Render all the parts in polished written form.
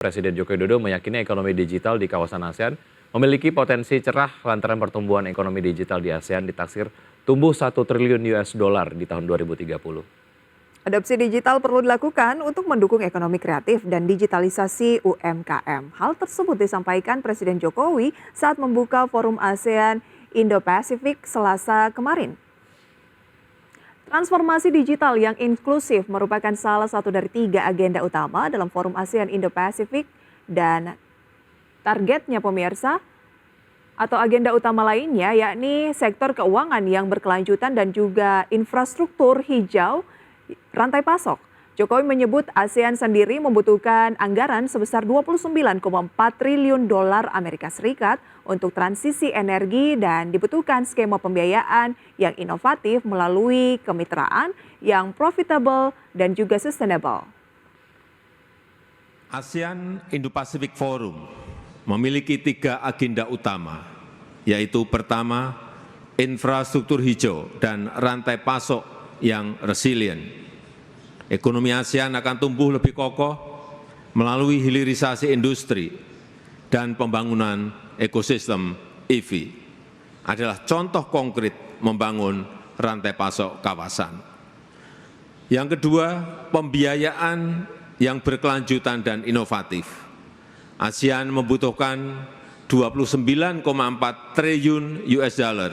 Presiden Joko Widodo meyakini ekonomi digital di kawasan ASEAN memiliki potensi cerah lantaran pertumbuhan ekonomi digital di ASEAN ditaksir tumbuh 1 triliun US dollar di tahun 2030. Adopsi digital perlu dilakukan untuk mendukung ekonomi kreatif dan digitalisasi UMKM. Hal tersebut disampaikan Presiden Jokowi saat membuka Forum ASEAN Indo-Pasifik Selasa kemarin. Transformasi digital yang inklusif merupakan salah satu dari 3 agenda utama dalam Forum ASEAN Indo-Pasifik dan targetnya pemirsa atau agenda utama lainnya yakni sektor keuangan yang berkelanjutan dan juga infrastruktur hijau rantai pasok. Jokowi menyebut ASEAN sendiri membutuhkan anggaran sebesar 29,4 triliun dolar Amerika Serikat untuk transisi energi dan dibutuhkan skema pembiayaan yang inovatif melalui kemitraan yang profitable dan juga sustainable. ASEAN Indo-Pacific Forum memiliki 3 agenda utama, yaitu pertama, infrastruktur hijau dan rantai pasok yang resilient. Ekonomi ASEAN akan tumbuh lebih kokoh melalui hilirisasi industri dan pembangunan ekosistem EV. Adalah contoh konkret membangun rantai pasok kawasan. Yang kedua, pembiayaan yang berkelanjutan dan inovatif. ASEAN membutuhkan 29,4 triliun US dollar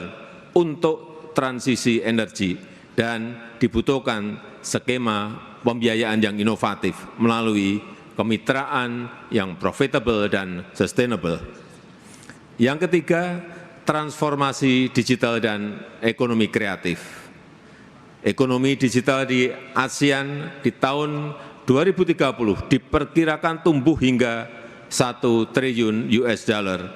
untuk transisi energi dan dibutuhkan skema pembiayaan yang inovatif melalui kemitraan yang profitable dan sustainable. Yang ketiga, transformasi digital dan ekonomi kreatif. Ekonomi digital di ASEAN di tahun 2030 diperkirakan tumbuh hingga 1 triliun US dollar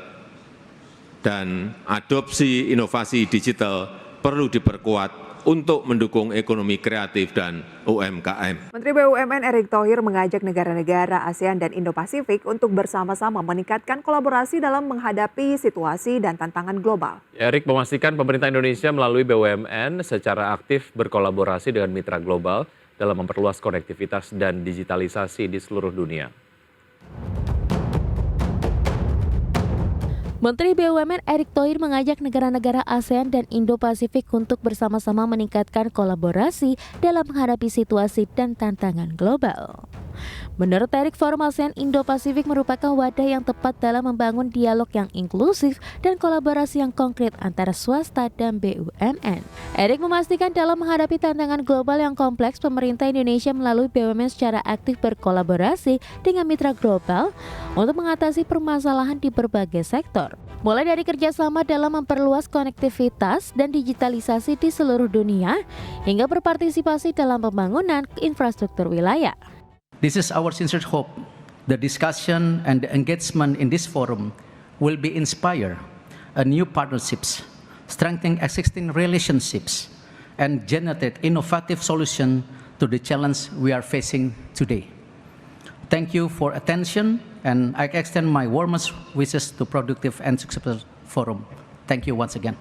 dan adopsi inovasi digital perlu diperkuat untuk mendukung ekonomi kreatif dan UMKM. Menteri BUMN Erick Thohir mengajak negara-negara ASEAN dan Indo-Pasifik untuk bersama-sama meningkatkan kolaborasi dalam menghadapi situasi dan tantangan global. Erick memastikan pemerintah Indonesia melalui BUMN secara aktif berkolaborasi dengan mitra global dalam memperluas konektivitas dan digitalisasi di seluruh dunia. Menteri BUMN Erick Thohir mengajak negara-negara ASEAN dan Indo-Pasifik untuk bersama-sama meningkatkan kolaborasi dalam menghadapi situasi dan tantangan global. Menurut Erick, Forum ASEAN Indo-Pasifik merupakan wadah yang tepat dalam membangun dialog yang inklusif dan kolaborasi yang konkret antara swasta dan BUMN. Erick memastikan dalam menghadapi tantangan global yang kompleks, pemerintah Indonesia melalui BUMN secara aktif berkolaborasi dengan mitra global untuk mengatasi permasalahan di berbagai sektor. Mulai dari kerjasama dalam memperluas konektivitas dan digitalisasi di seluruh dunia, hingga berpartisipasi dalam pembangunan infrastruktur wilayah. This is our sincere hope. The discussion and the engagement in this forum will be inspire a new partnerships, strengthening existing relationships, and generate innovative solution to the challenge we are facing today. Thank you for attention, and I extend my warmest wishes to productive and successful forum. Thank you once again.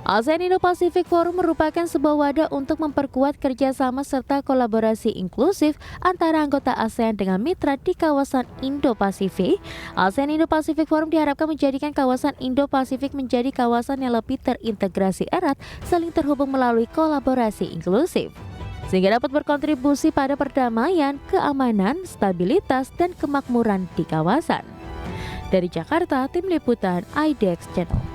ASEAN Indo-Pacific Forum merupakan sebuah wadah untuk memperkuat kerjasama serta kolaborasi inklusif antara anggota ASEAN dengan mitra di kawasan Indo-Pasifik. ASEAN Indo-Pacific Forum diharapkan menjadikan kawasan Indo-Pasifik menjadi kawasan yang lebih terintegrasi erat, saling terhubung melalui kolaborasi inklusif, sehingga dapat berkontribusi pada perdamaian, keamanan, stabilitas, dan kemakmuran di kawasan. Dari Jakarta, Tim Liputan IDX Channel.